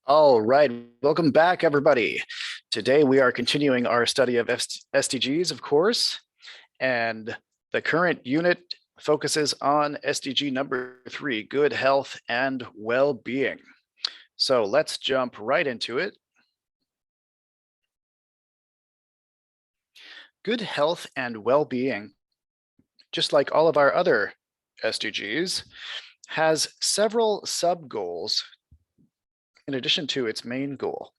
All right, welcome back, everybody. Today we are continuing our study of SDGs, of course, and the current unit focuses on SDG number 3, good health and well-being. So let's jump right into it. Good health and well-being, just like all of our other SDGs, has several sub-goals in addition to its main goal.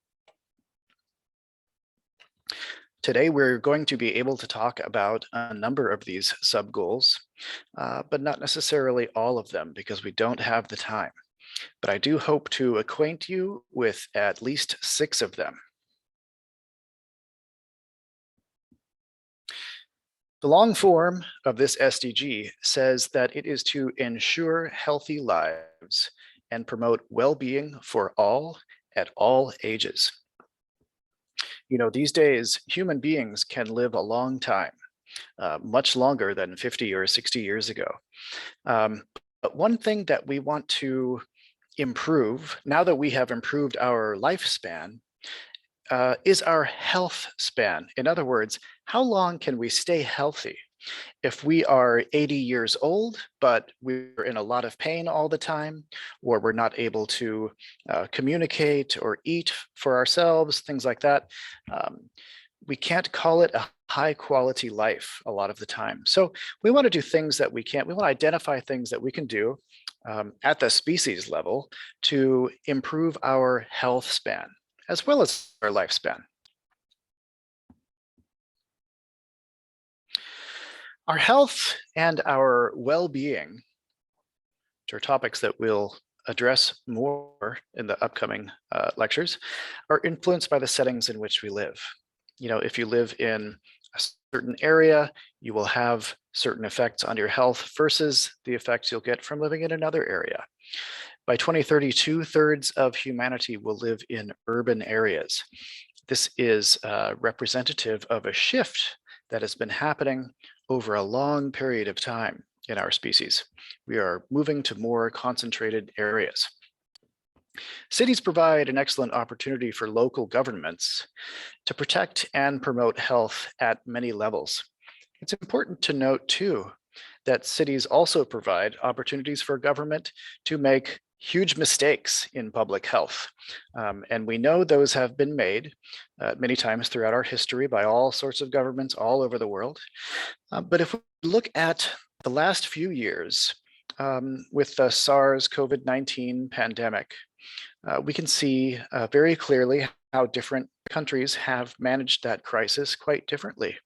Today, we're going to be able to talk about a number of these sub-goals, but not necessarily all of them because we don't have the time. But I do hope to acquaint you with at least 6 of them. The long form of this SDG says that it is to ensure healthy lives and promote well-being for all at all ages. You know, these days, human beings can live a long time, much longer than 50 or 60 years ago. But one thing that we want to improve, now that we have improved our lifespan, is our health span. In other words, how long can we stay healthy? If we are 80 years old, but we're in a lot of pain all the time, or we're not able to communicate or eat for ourselves, things like that, we can't call it a high quality life a lot of the time. So we want to do things that we can't, we want to identify things that we can do at the species level to improve our health span, as well as our lifespan. Our health and our well-being, which are topics that we'll address more in the upcoming lectures, are influenced by the settings in which we live. You know, if you live in a certain area, you will have certain effects on your health versus the effects you'll get from living in another area. By 2030, 2/3 of humanity will live in urban areas. This is representative of a shift that has been happening over a long period of time in our species. We are moving to more concentrated areas. Cities provide an excellent opportunity for local governments to protect and promote health at many levels. It's important to note too that cities also provide opportunities for government to make huge mistakes in public health. And we know those have been made many times throughout our history by all sorts of governments all over the world. But if we look at the last few years with the SARS-CoV-19 pandemic, we can see very clearly how different countries have managed that crisis quite differently.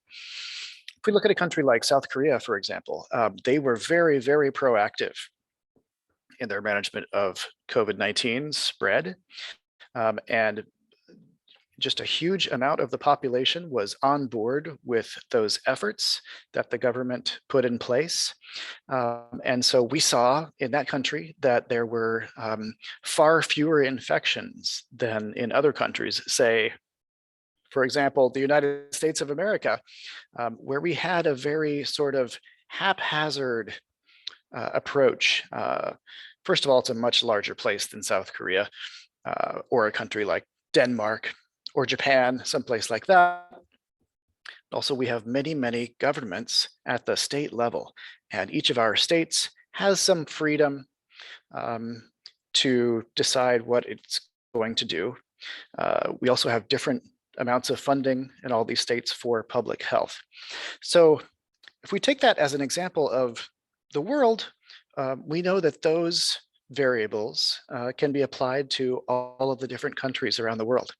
If we look at a country like South Korea, for example, they were very, very proactive in their management of COVID-19 spread. And just a huge amount of the population was on board with those efforts that the government put in place. And so we saw in that country that there were far fewer infections than in other countries, say, for example, the United States of America, where we had a very sort of haphazard approach. First of all, it's a much larger place than South Korea or a country like Denmark or Japan, someplace like that. Also, we have many, many governments at the state level, and each of our states has some freedom to decide what it's going to do. We also have different amounts of funding in all these states for public health. So if we take that as an example of the world, we know that those variables can be applied to all of the different countries around the world.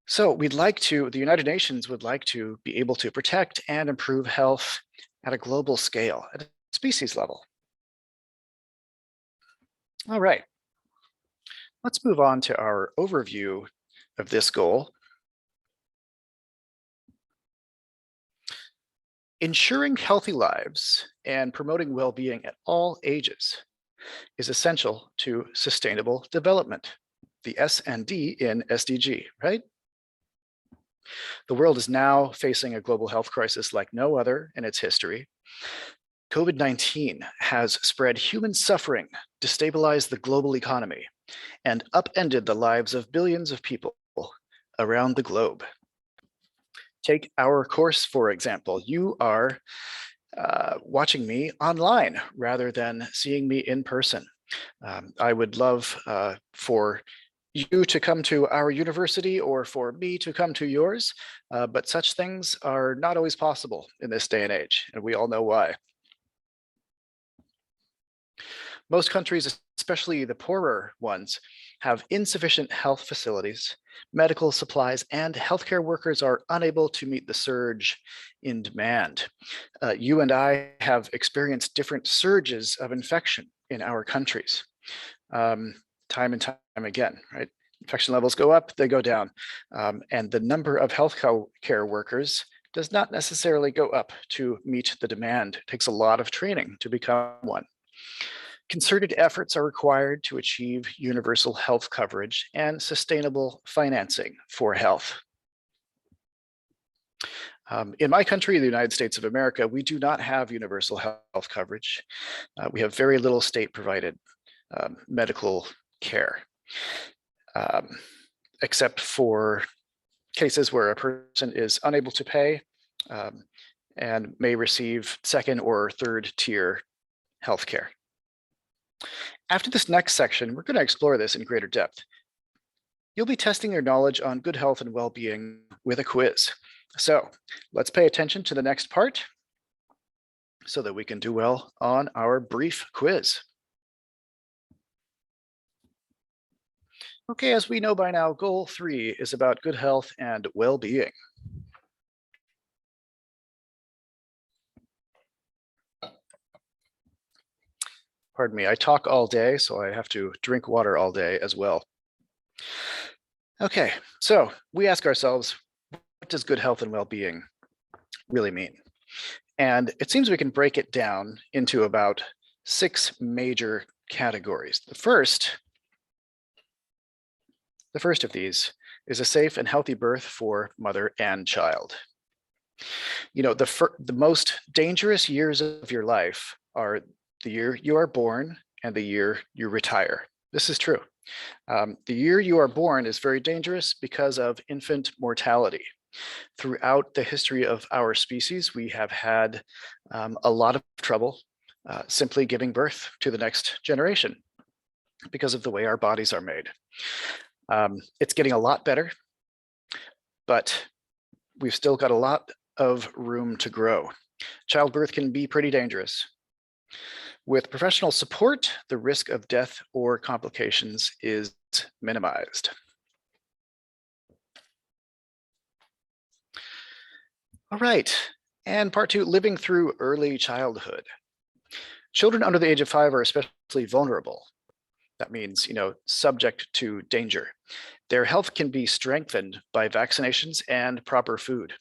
So we'd like to, the United Nations would like to be able to protect and improve health at a global scale, at a species level. All right, let's move on to our overview of this goal. Ensuring healthy lives and promoting well-being at all ages is essential to sustainable development, the S and D in SDG, right? The world is now facing a global health crisis like no other in its history. COVID-19 has spread human suffering, destabilized the global economy, and upended the lives of billions of people around the globe. Take our course, for example. You are watching me online rather than seeing me in person. I would love for you to come to our university or for me to come to yours, but such things are not always possible in this day and age, and we all know why. Most countries, especially the poorer ones, have insufficient health facilities, medical supplies, and healthcare workers are unable to meet the surge in demand. You and I have experienced different surges of infection in our countries, time and time again, right? Infection levels go up, they go down, and the number of healthcare workers does not necessarily go up to meet the demand. It takes a lot of training to become one. Concerted efforts are required to achieve universal health coverage and sustainable financing for health. In my country, the United States of America, we do not have universal health coverage. We have very little state-provided medical care, except for cases where a person is unable to pay and may receive second or third tier health care. After this next section, we're going to explore this in greater depth. You'll be testing your knowledge on good health and well-being with a quiz. So let's pay attention to the next part so that we can do well on our brief quiz. Okay, as we know by now, goal 3 is about good health and well-being. Pardon me, I talk all day, so I have to drink water all day as well. Okay, so we ask ourselves, what does good health and well-being really mean? And it seems we can break it down into about 6 major categories. The first of these is a safe and healthy birth for mother and child. You know, the most dangerous years of your life are the year you are born and the year you retire. This is true. The year you are born is very dangerous because of infant mortality. Throughout the history of our species, we have had a lot of trouble simply giving birth to the next generation because of the way our bodies are made. It's getting a lot better, but we've still got a lot of room to grow. Childbirth can be pretty dangerous. With professional support, the risk of death or complications is minimized. All right, and part 2, living through early childhood. Children under the age of 5 are especially vulnerable. That means, subject to danger. Their health can be strengthened by vaccinations and proper food.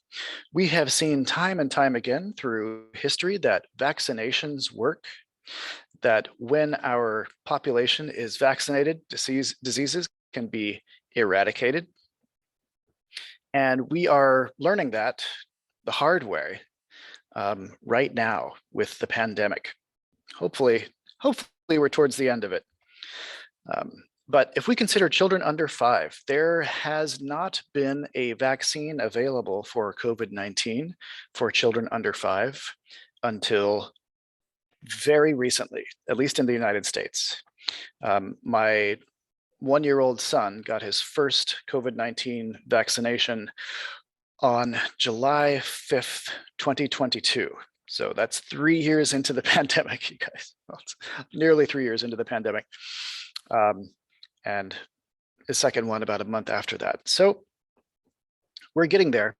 We have seen time and time again through history that vaccinations work, that when our population is vaccinated, diseases can be eradicated. And we are learning that the hard way right now with the pandemic. Hopefully we're towards the end of it. But if we consider children under 5, there has not been a vaccine available for COVID-19 for children under 5 until very recently, at least in the United States. My 1-year-old son got his first COVID-19 vaccination on July 5th, 2022. So that's 3 years into the pandemic, you guys. Well, it's nearly 3 years into the pandemic. And the second one about a month after that. So we're getting there.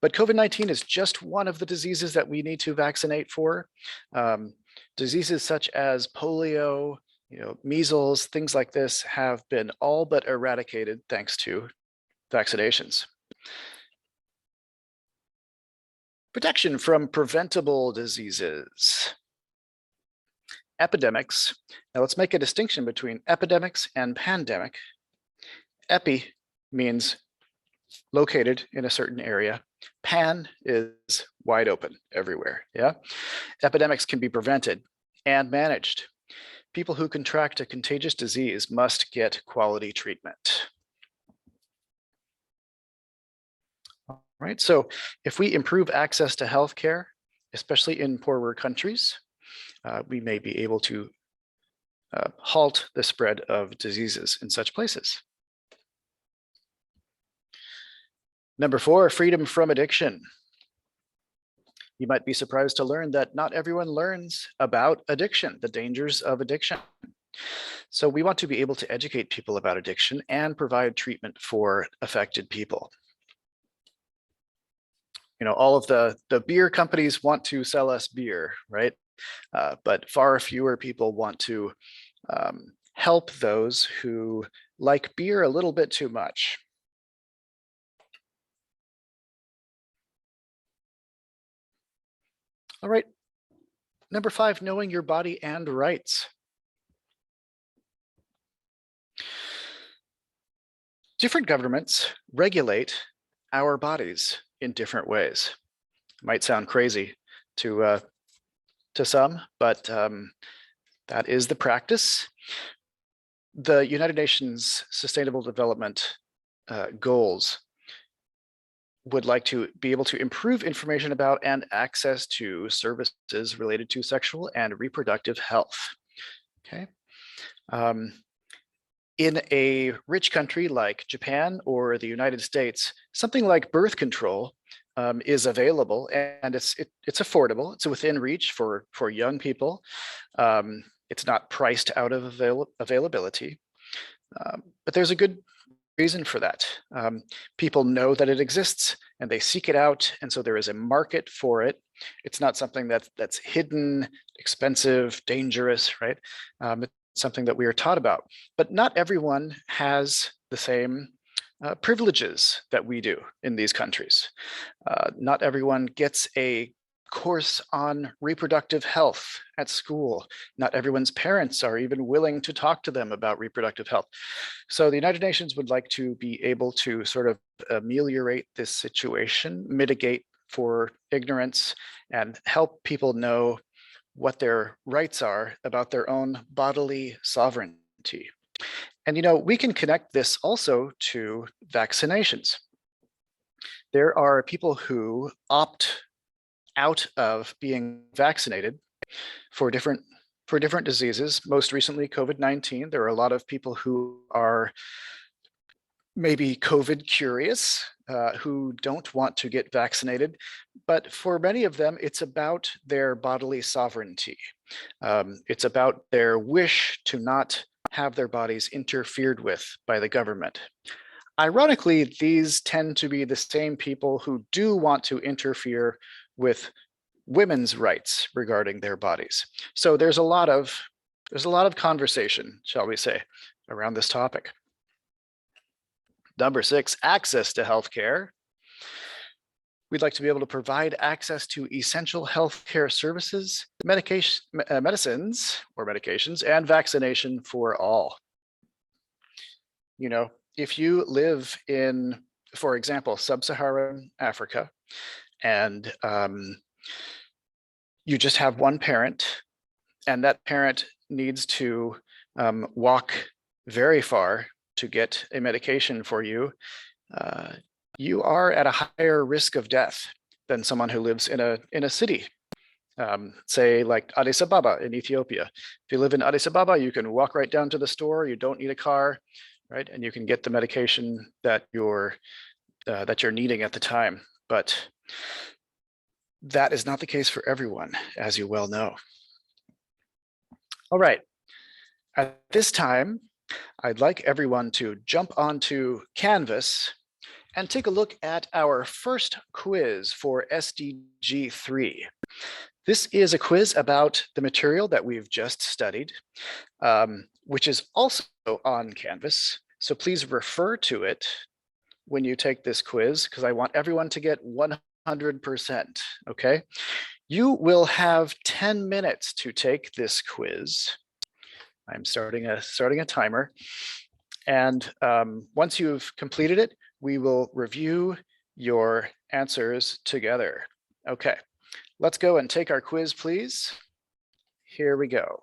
But COVID-19 is just one of the diseases that we need to vaccinate for. Diseases such as polio, measles, things like this have been all but eradicated thanks to vaccinations. Protection from preventable diseases. Epidemics. Now let's make a distinction between epidemics and pandemic. Epi means located in a certain area. Pan is wide open everywhere, yeah? Epidemics can be prevented and managed. People who contract a contagious disease must get quality treatment. All right, so if we improve access to healthcare, especially in poorer countries, we may be able to halt the spread of diseases in such places. Number 4, freedom from addiction. You might be surprised to learn that not everyone learns about addiction, the dangers of addiction. So we want to be able to educate people about addiction and provide treatment for affected people. You know, all of the beer companies want to sell us beer, right? But far fewer people want to help those who like beer a little bit too much. All right, number 5, knowing your body and rights. Different governments regulate our bodies in different ways. It might sound crazy to some, but that is the practice. The United Nations Sustainable Development Goals would like to be able to improve information about and access to services related to sexual and reproductive health. Okay. In a rich country like Japan or the United States, something like birth control is available, and it's affordable. It's within reach for young people. It's not priced out of availability, but there's a good reason for that. People know that it exists and they seek it out, and so there is a market for it. It's not something that's hidden, expensive, dangerous, right? It's something that we are taught about, but not everyone has the same privileges that we do in these countries. Not everyone gets a course on reproductive health at school. Not everyone's parents are even willing to talk to them about reproductive health. So the United Nations would like to be able to sort of ameliorate this situation, mitigate for ignorance, and help people know what their rights are about their own bodily sovereignty. And you know, we can connect this also to vaccinations. There are people who opt out of being vaccinated for different diseases. Most recently, COVID-19. There are a lot of people who are maybe COVID curious, who don't want to get vaccinated, but for many of them, it's about their bodily sovereignty. It's about their wish to not have their bodies interfered with by the government. Ironically, these tend to be the same people who do want to interfere with women's rights regarding their bodies. So there's a lot of conversation, shall we say, around this topic. Number 6, access to healthcare. We'd like to be able to provide access to essential healthcare services, medicines or medications, and vaccination for all. You know, if you live in, for example, sub-Saharan Africa, and you just have one parent, and that parent needs to walk very far to get a medication for you, you are at a higher risk of death than someone who lives in a city, say like Addis Ababa in Ethiopia. If you live in Addis Ababa, you can walk right down to the store. You don't need a car, right? And you can get the medication that you're needing at the time. But that is not the case for everyone, as you well know. All right. At this time, I'd like everyone to jump onto Canvas and take a look at our first quiz for SDG3. This is a quiz about the material that we've just studied, which is also on Canvas. So please refer to it when you take this quiz, because I want everyone to get 100%, okay? You will have 10 minutes to take this quiz. I'm starting a timer. And once you've completed it, we will review your answers together. Okay, let's go and take our quiz, please. Here we go.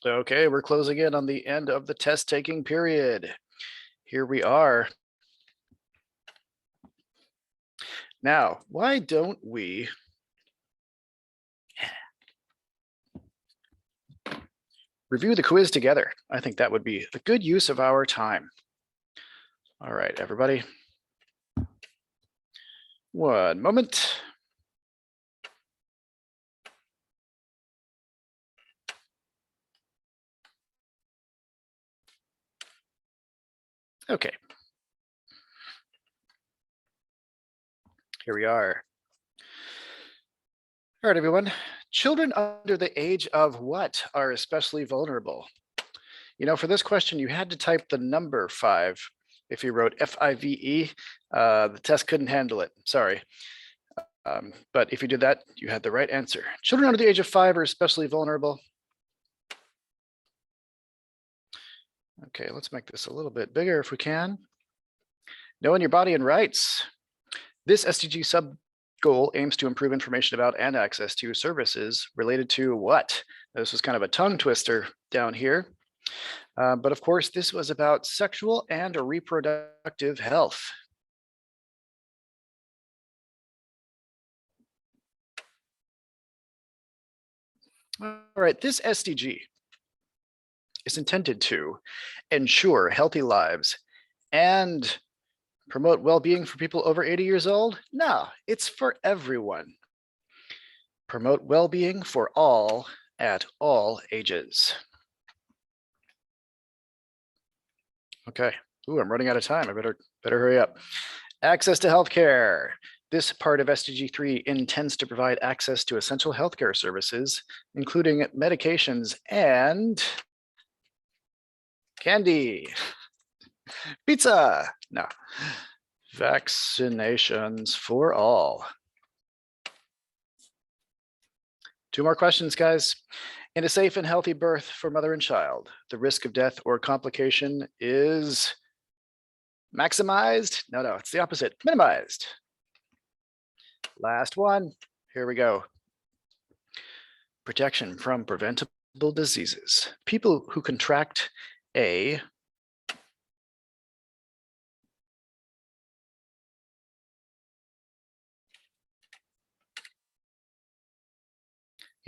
Okay, we're closing in on the end of the test taking period. Here we are. Now, why don't we review the quiz together? I think that would be a good use of our time. All right, everybody. One moment. Okay. Here we are. All right, everyone. Children under the age of what are especially vulnerable? You know, for this question, you had to type the number 5. If you wrote F-I-V-E, the test couldn't handle it. Sorry. But if you did that, you had the right answer. Children under the age of 5 are especially vulnerable. Okay, let's make this a little bit bigger if we can. Knowing your body and rights. This SDG sub-goal aims to improve information about and access to services related to what? This was kind of a tongue twister down here. But of course, this was about sexual and reproductive health. All right, this SDG is intended to ensure healthy lives and promote well-being for people over 80 years old? No, it's for everyone. Promote well-being for all at all ages. Okay. Ooh, I'm running out of time. I better hurry up. Access to healthcare. This part of SDG3 intends to provide access to essential healthcare services, including medications and candy, pizza. No, vaccinations for all. 2 more questions, guys. In a safe and healthy birth for mother and child, the risk of death or complication is maximized? No, it's the opposite, minimized. Last one, here we go. Protection from preventable diseases. People who contract a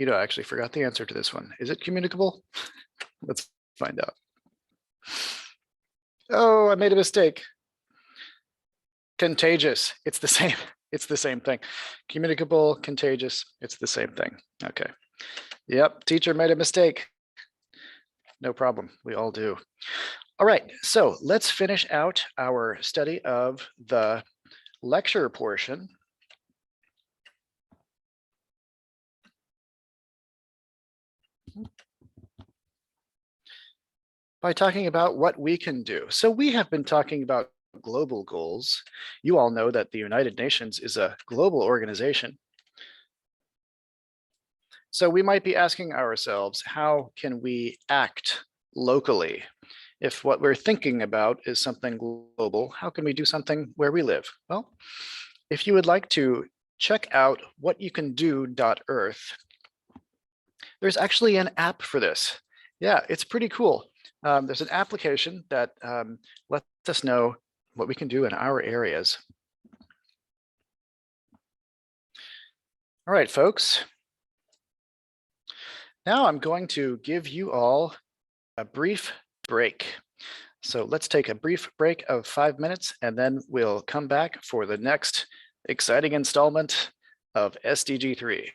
I actually forgot the answer to this one. Is it communicable? Let's find out. Oh, I made a mistake. Contagious. It's the same. It's the same thing. Communicable, contagious. It's the same thing. Okay. Yep. Teacher made a mistake. No problem. We all do. All right. So let's finish out our study of the lecture portion. By talking about what we can do. So we have been talking about global goals. You all know that the United Nations is a global organization. So we might be asking ourselves, how can we act locally? If what we're thinking about is something global, how can we do something where we live? Well, if you would like to check out whatyoucando.earth, there's actually an app for this. Yeah, it's pretty cool. There's an application that lets us know what we can do in our areas. All right, folks. Now I'm going to give you all a brief break. So let's take a brief break of 5 minutes, and then we'll come back for the next exciting installment of SDG3.